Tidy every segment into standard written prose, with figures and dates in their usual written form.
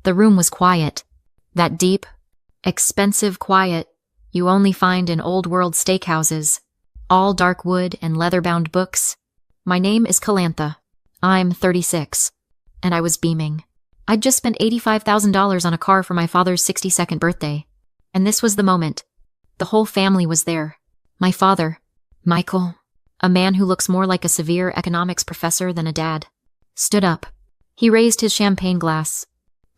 The room was quiet. That deep, expensive quiet you only find in old-world steakhouses. All dark wood and leather-bound books. My name is Calantha. I'm 36. And I was beaming. I'd just spent $85,000 on a car for my father's 62nd birthday. And this was the moment. The whole family was there. My father, Michael, a man who looks more like a severe economics professor than a dad, stood up. He raised his champagne glass.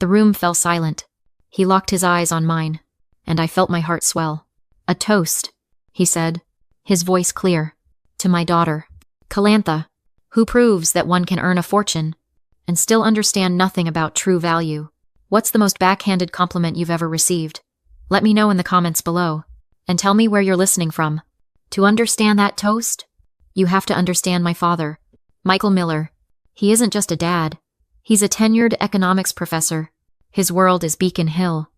The room fell silent. He locked his eyes on mine, and I felt my heart swell. A toast, he said, his voice clear, to my daughter, Calantha, who proves that one can earn a fortune and still understand nothing about true value. What's the most backhanded compliment you've ever received? Let me know in the comments below, and tell me where you're listening from. To understand that toast, you have to understand my father, Michael Miller. He isn't just a dad. He's a tenured economics professor. His world is Beacon Hill,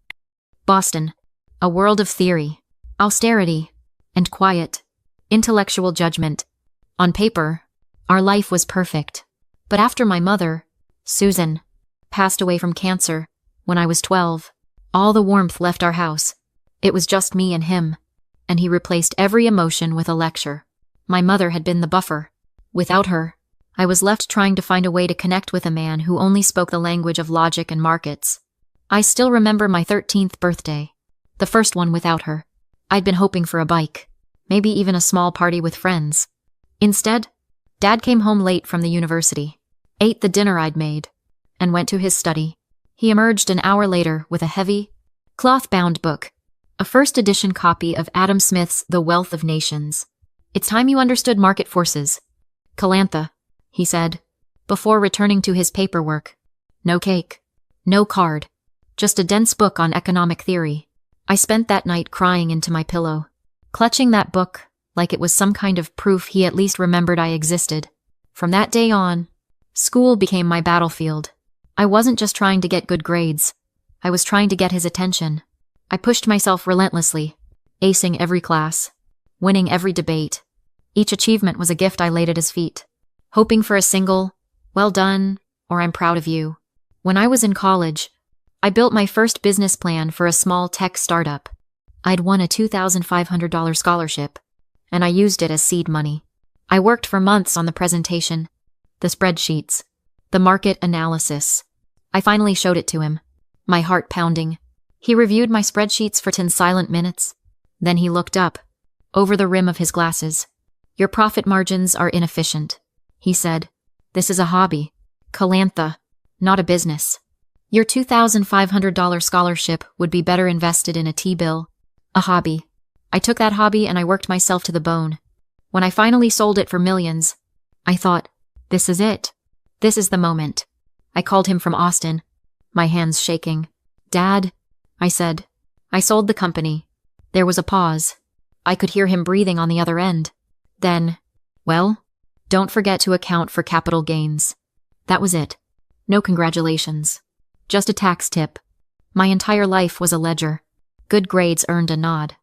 Boston, a world of theory, austerity, and quiet, intellectual judgment. On paper, our life was perfect. But after my mother, Susan, passed away from cancer when I was 12, all the warmth left our house. It was just me and him, and he replaced every emotion with a lecture. My mother had been the buffer. Without her, I was left trying to find a way to connect with a man who only spoke the language of logic and markets. I still remember my 13th birthday, the first one without her. I'd been hoping for a bike, maybe even a small party with friends. Instead, Dad came home late from the university, ate the dinner I'd made, and went to his study. He emerged an hour later with a heavy, cloth-bound book, a first-edition copy of Adam Smith's The Wealth of Nations. It's time you understood market forces. Calantha, he said, before returning to his paperwork. No cake, no card, just a dense book on economic theory. I spent that night crying into my pillow, clutching that book like it was some kind of proof he at least remembered I existed. From that day on, school became my battlefield. I wasn't just trying to get good grades. I was trying to get his attention. I pushed myself relentlessly, acing every class, winning every debate. Each achievement was a gift I laid at his feet, hoping for a single, "Well done," or "I'm proud of you." When I was in college, I built my first business plan for a small tech startup. I'd won a $2,500 scholarship, and I used it as seed money. I worked for months on the presentation, the spreadsheets, the market analysis. I finally showed it to him, my heart pounding. He reviewed my spreadsheets for 10 silent minutes. Then he looked up, over the rim of his glasses. "Your profit margins are inefficient," he said. "This is a hobby, Calantha, not a business. Your $2,500 scholarship would be better invested in a T-bill, a hobby." I took that hobby and I worked myself to the bone. When I finally sold it for millions, I thought, this is it. This is the moment. I called him from Austin, my hands shaking. "Dad," I said. I sold the company. There was a pause. I could hear him breathing on the other end. Then, "Well, don't forget to account for capital gains." That was it. No congratulations. Just a tax tip. My entire life was a ledger. Good grades earned a nod.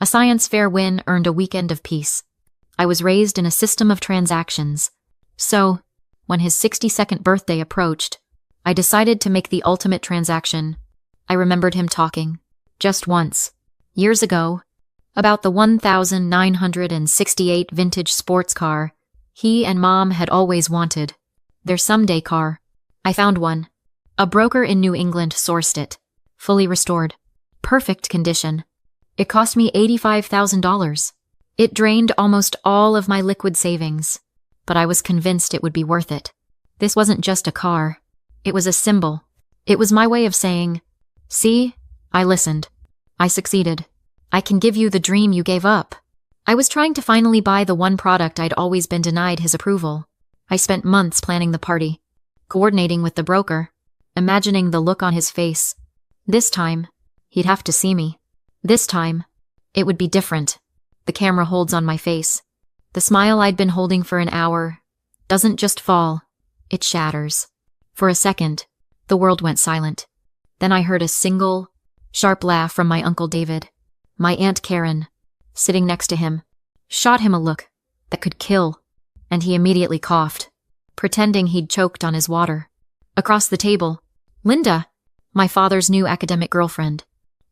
A science fair win earned a weekend of peace. I was raised in a system of transactions. So, when his 62nd birthday approached, I decided to make the ultimate transaction. I remembered him talking, just once, years ago, about the 1968 vintage sports car he and Mom had always wanted. Their someday car. I found one. A broker in New England sourced it, fully restored, perfect condition. It cost me $85,000. It drained almost all of my liquid savings, but I was convinced it would be worth it. This wasn't just a car. It was a symbol. It was my way of saying, "See, I listened. I succeeded. I can give you the dream you gave up." I was trying to finally buy the one product I'd always been denied his approval. I spent months planning the party, coordinating with the broker, imagining the look on his face. This time, he'd have to see me. This time, it would be different. The camera holds on my face. The smile I'd been holding for an hour doesn't just fall, it shatters. For a second, the world went silent. Then I heard a single, sharp laugh from my Uncle David. My Aunt Karen, sitting next to him, shot him a look that could kill, and he immediately coughed, pretending he'd choked on his water. Across the table, "Linda, My father's new academic girlfriend.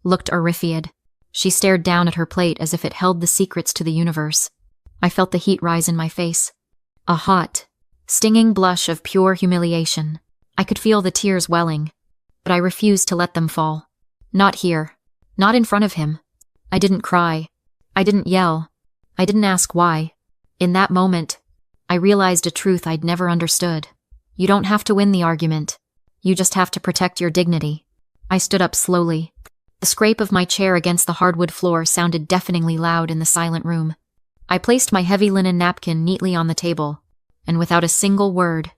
Looked horrified. She stared down at her plate as if it held the secrets to the universe. I felt the heat rise in my face. A hot, stinging blush of pure humiliation. I could feel the tears welling, but I refused to let them fall. Not here. Not in front of him. I didn't cry. I didn't yell. I didn't ask why. In that moment, I realized a truth I'd never understood. You don't have to win the argument. You just have to protect your dignity. I stood up slowly. The scrape of my chair against the hardwood floor sounded deafeningly loud in the silent room. I placed my heavy linen napkin neatly on the table, and without a single word,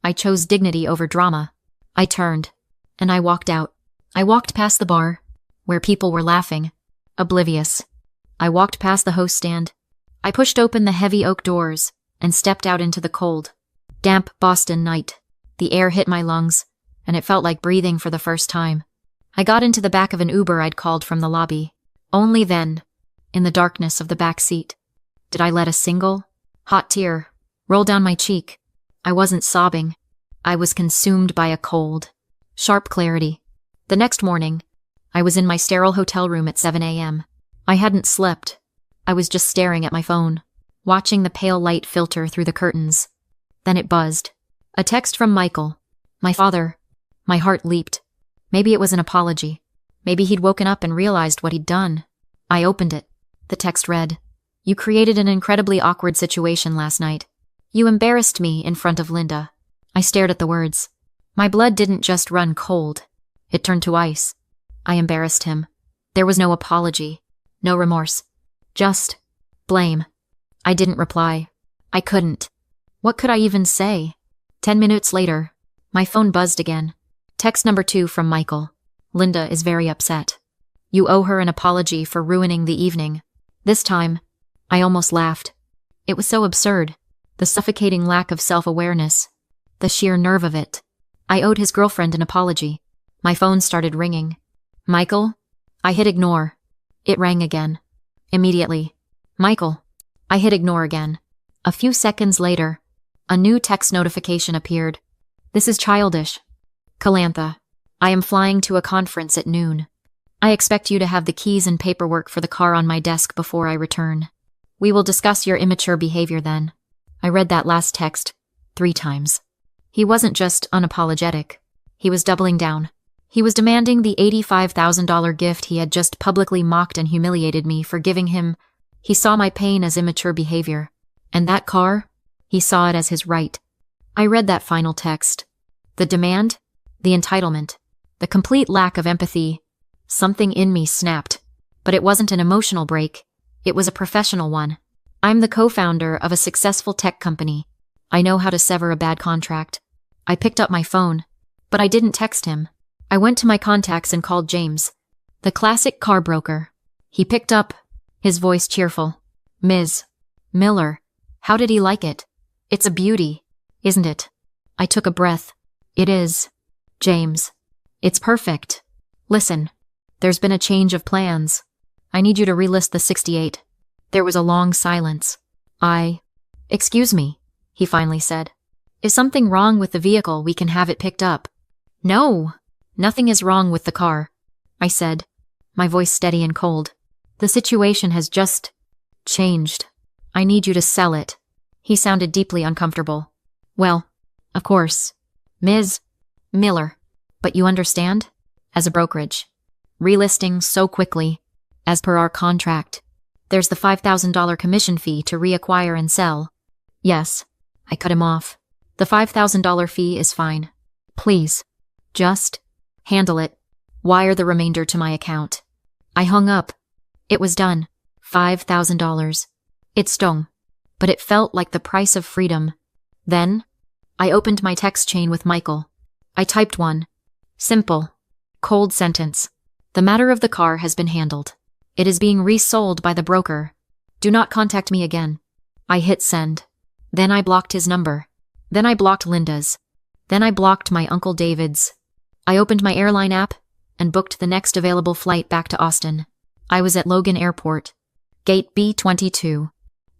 I chose dignity over drama. I turned, and I walked out. I walked past the bar, where people were laughing, oblivious. I walked past the host stand. I pushed open the heavy oak doors and stepped out into the cold, damp Boston night. The air hit my lungs, and it felt like breathing for the first time. I got into the back of an Uber I'd called from the lobby. Only then, in the darkness of the back seat, did I let a single, hot tear roll down my cheek. I wasn't sobbing. I was consumed by a cold, sharp clarity. The next morning, I was in my sterile hotel room at 7 a.m. I hadn't slept. I was just staring at my phone, watching the pale light filter through the curtains. Then it buzzed. A text from Michael, my father. My heart leaped. Maybe it was an apology. Maybe he'd woken up and realized what he'd done. I opened it. The text read, "You created an incredibly awkward situation last night. You embarrassed me in front of Linda." I stared at the words. My blood didn't just run cold. It turned to ice. I embarrassed him. There was no apology, no remorse. Just blame. I didn't reply. I couldn't. What could I even say? 10 minutes later, my phone buzzed again. Text number 2 from Michael. "Linda is very upset. You owe her an apology for ruining the evening." This time, I almost laughed. It was so absurd. The suffocating lack of self-awareness. The sheer nerve of it. I owed his girlfriend an apology. My phone started ringing. "Michael?" I hit ignore. It rang again. Immediately. "Michael." I hit ignore again. A few seconds later, a new text notification appeared. "This is childish. Calantha, I am flying to a conference at noon. I expect you to have the keys and paperwork for the car on my desk before I return. We will discuss your immature behavior then." I read that last text 3 times. He wasn't just unapologetic. He was doubling down. He was demanding the $85,000 gift he had just publicly mocked and humiliated me for giving him. He saw my pain as immature behavior. And that car, he saw it as his right. I read that final text. The demand, the entitlement, the complete lack of empathy. Something in me snapped. But it wasn't an emotional break. It was a professional one. I'm the co-founder of a successful tech company. I know how to sever a bad contract. I picked up my phone, but I didn't text him. I went to my contacts and called James, the classic car broker. He picked up, his voice cheerful. "Ms. Miller, how did he like it? It's a beauty, isn't it?" I took a breath. "It is, James. It's perfect. Listen, there's been a change of plans. I need you to relist the 68. There was a long silence. Excuse me, he finally said. "Is something wrong with the vehicle? We can have it picked up." "No, nothing is wrong with the car," I said, my voice steady and cold. "The situation has just changed. I need you to sell it." He sounded deeply uncomfortable. "Well, of course, Ms. Miller, but you understand? As a brokerage, relisting so quickly, as per our contract, there's the $5,000 commission fee to reacquire and sell." "Yes," I cut him off. "The $5,000 fee is fine. Please, just handle it. Wire the remainder to my account." I hung up. It was done. $5,000. It stung, but it felt like the price of freedom. Then, I opened my text chain with Michael. I typed one. Simple, cold sentence. "The matter of the car has been handled. It is being resold by the broker. Do not contact me again." I hit send. Then I blocked his number. Then I blocked Linda's. Then I blocked my Uncle David's. I opened my airline app and booked the next available flight back to Austin. I was at Logan Airport, gate B22,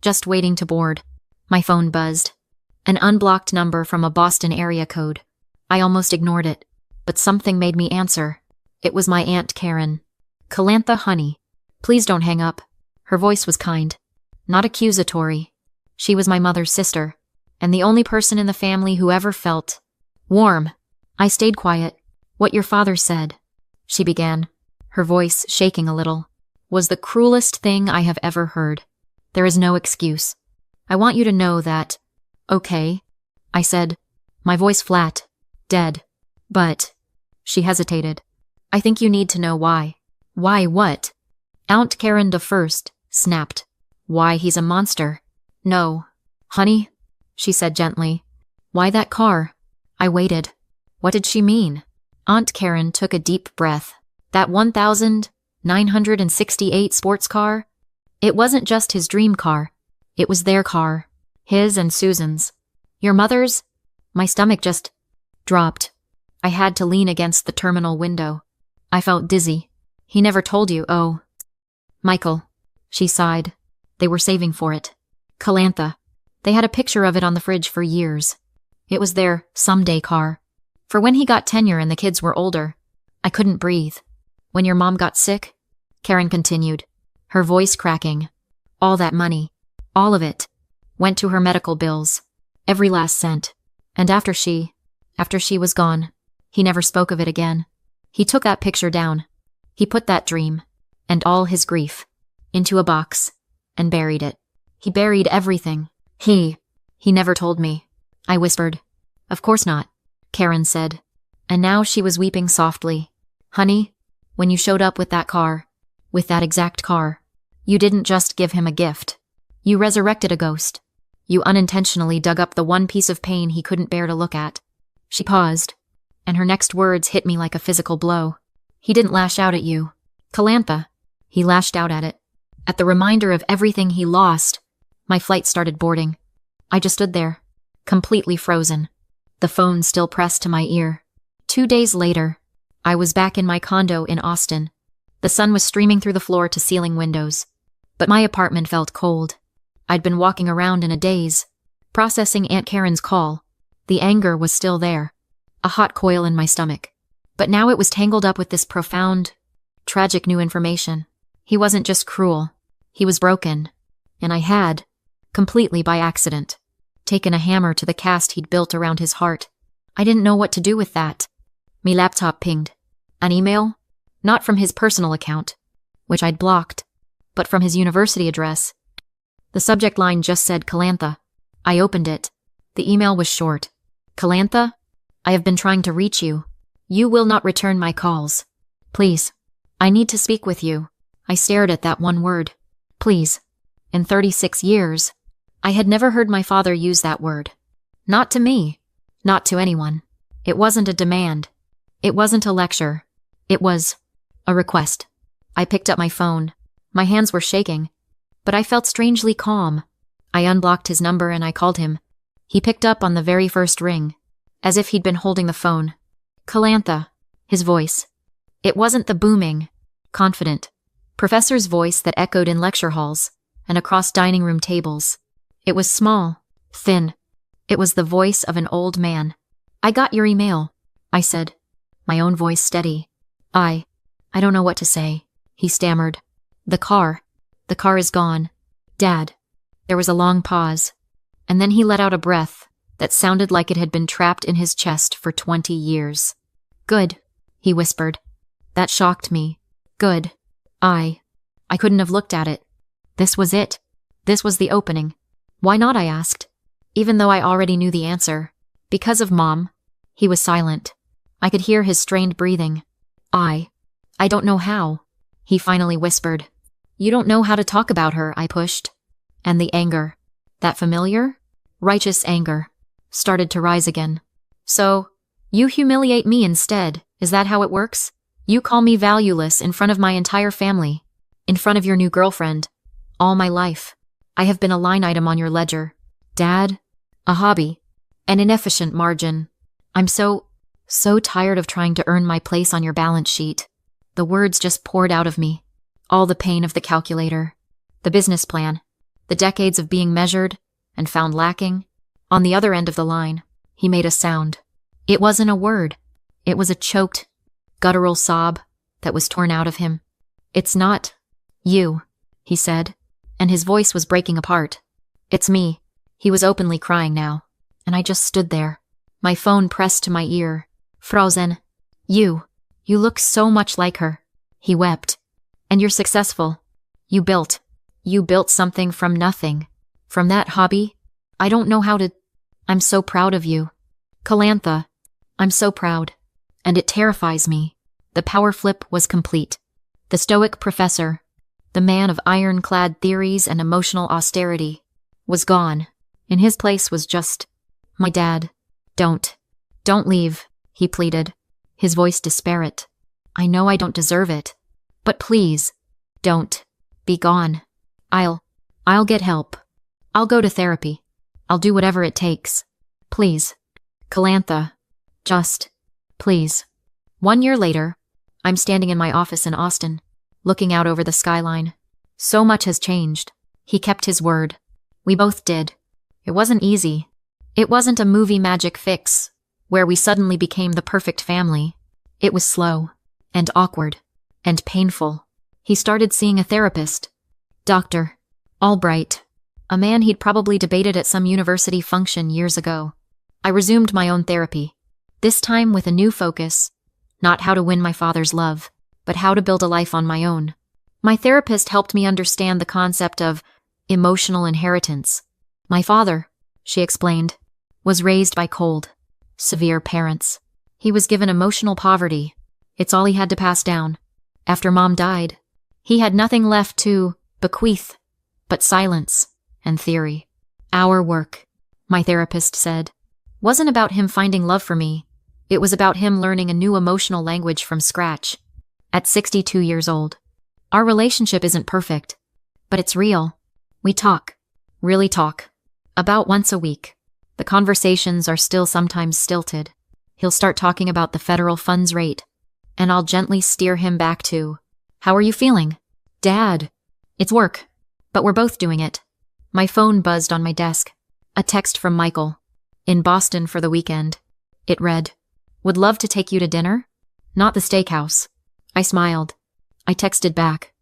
just waiting to board. My phone buzzed. An unblocked number from a Boston area code. I almost ignored it, but something made me answer. It was my Aunt Karen. "Calantha, honey. Please don't hang up." Her voice was kind, not accusatory. She was my mother's sister, and the only person in the family who ever felt warm. I stayed quiet. "What your father said," she began, her voice shaking a little, "was the cruelest thing I have ever heard. There is no excuse. I want you to know that." "Okay," I said, my voice flat, dead. "But," she hesitated, "I think you need to know why." "Why what?" Aunt Karen the first snapped. "Why he's a monster." "No, honey," she said gently. "Why that car?" I waited. What did she mean? Aunt Karen took a deep breath. "That 1968 sports car? It wasn't just his dream car. It was their car. His and Susan's. Your mother's?" My stomach just dropped. I had to lean against the terminal window. I felt dizzy. "He never told you, oh." "Michael," she sighed. "They were saving for it. Calantha. They had a picture of it on the fridge for years. It was their someday car. For when he got tenure and the kids were older." I couldn't breathe. "When your mom got sick," Karen continued, her voice cracking, "all that money, all of it, went to her medical bills. Every last cent. And after she was gone, he never spoke of it again. He took that picture down. He put that dream, and all his grief, into a box, and buried it. He buried everything. He never told me." I whispered. "Of course not," Karen said. And now she was weeping softly. "Honey, when you showed up with that car, with that exact car, you didn't just give him a gift. You resurrected a ghost. You unintentionally dug up the one piece of pain he couldn't bear to look at." She paused, and her next words hit me like a physical blow. "He didn't lash out at you, Calantha. He lashed out at it. At the reminder of everything he lost." My flight started boarding. I just stood there, completely frozen, the phone still pressed to my ear. 2 days later, I was back in my condo in Austin. The sun was streaming through the floor-to-ceiling windows, but my apartment felt cold. I'd been walking around in a daze, processing Aunt Karen's call. The anger was still there, a hot coil in my stomach. But now it was tangled up with this profound, tragic new information. He wasn't just cruel, he was broken, and I had, completely by accident, taken a hammer to the cast he'd built around his heart. I didn't know what to do with that. My laptop pinged. An email? Not from his personal account, which I'd blocked, but from his university address. The subject line just said Calantha. I opened it. The email was short. "Calantha, I have been trying to reach you. You will not return my calls. Please, I need to speak with you." I stared at that one word. Please. In 36 years, I had never heard my father use that word. Not to me. Not to anyone. It wasn't a demand. It wasn't a lecture. It was a request. I picked up my phone. My hands were shaking, but I felt strangely calm. I unblocked his number and I called him. He picked up on the very first ring, as if he'd been holding the phone. "Calantha," his voice. It wasn't the booming, confident, professor's voice that echoed in lecture halls and across dining room tables. It was small, thin. It was the voice of an old man. "I got your email," I said, my own voice steady. I don't know what to say," he stammered. The car is gone. Dad." There was a long pause, and then he let out a breath that sounded like it had been trapped in his chest for 20 years. "Good," he whispered. That shocked me. Good. I couldn't have looked at it. This was it. This was the opening. Why not, I asked, even though I already knew the answer. Because of Mom. He was silent. I could hear his strained breathing. I don't know how, he finally whispered. You don't know how to talk about her, I pushed. And the anger, that familiar, righteous anger, started to rise again. So, you humiliate me instead, is that how it works? You call me valueless in front of my entire family, in front of your new girlfriend. All my life, I have been a line item on your ledger. Dad, a hobby, an inefficient margin. I'm so tired of trying to earn my place on your balance sheet. The words just poured out of me. All the pain of the calculator, the business plan, the decades of being measured and found lacking. On the other end of the line, he made a sound. It wasn't a word. It was a choked, guttural sob that was torn out of him. "It's not you," he said, and his voice was breaking apart. "It's me." He was openly crying now, and I just stood there, my phone pressed to my ear. "Frozen. You look so much like her." He wept. "And you're successful. You built something from nothing. From that hobby. I don't know how to. I'm so proud of you. Calantha. I'm so proud. And it terrifies me." The power flip was complete. The stoic professor, the man of ironclad theories and emotional austerity, was gone. In his place was just my dad. Don't leave," he pleaded, his voice disparate. "I know I don't deserve it. But please, don't be gone. I'll get help. I'll go to therapy. I'll do whatever it takes. Please. Calantha. Just, please." 1 year later, I'm standing in my office in Austin, looking out over the skyline. So much has changed. He kept his word. We both did. It wasn't easy. It wasn't a movie magic fix, where we suddenly became the perfect family. It was slow, and awkward, and painful. He started seeing a therapist. Dr. Albright, a man he'd probably debated at some university function years ago. I resumed my own therapy, this time with a new focus, not how to win my father's love, but how to build a life on my own. My therapist helped me understand the concept of emotional inheritance. My father, she explained, was raised by cold, severe parents. He was given emotional poverty. It's all he had to pass down. After Mom died, he had nothing left to bequeath but silence and theory. Our work, my therapist said, wasn't about him finding love for me. It was about him learning a new emotional language from scratch. At 62 years old, our relationship isn't perfect, but it's real. We talk, really talk, about once a week. The conversations are still sometimes stilted. He'll start talking about the federal funds rate, and I'll gently steer him back to, "How are you feeling?" "Dad, it's work, but we're both doing it." My phone buzzed on my desk. A text from Michael, in Boston for the weekend. It read, "Would love to take you to dinner? Not the steakhouse." I smiled. I texted back,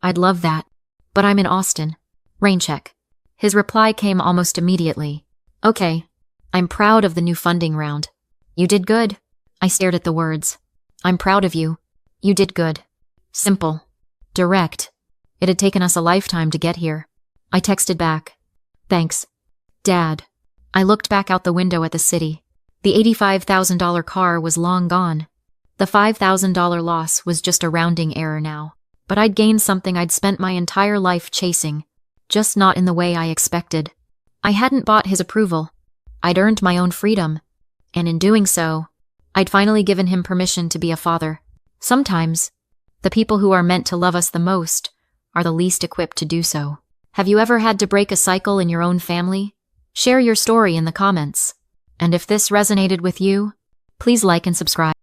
"I'd love that, but I'm in Austin. Rain check." His reply came almost immediately. "Okay, I'm proud of the new funding round. You did good." I stared at the words. "I'm proud of you. You did good." Simple. Direct. It had taken us a lifetime to get here. I texted back, "Thanks, Dad." I looked back out the window at the city. The $85,000 car was long gone. The $5,000 loss was just a rounding error now. But I'd gained something I'd spent my entire life chasing, just not in the way I expected. I hadn't bought his approval. I'd earned my own freedom. And in doing so, I'd finally given him permission to be a father. Sometimes, the people who are meant to love us the most are the least equipped to do so. Have you ever had to break a cycle in your own family? Share your story in the comments. And if this resonated with you, please like and subscribe.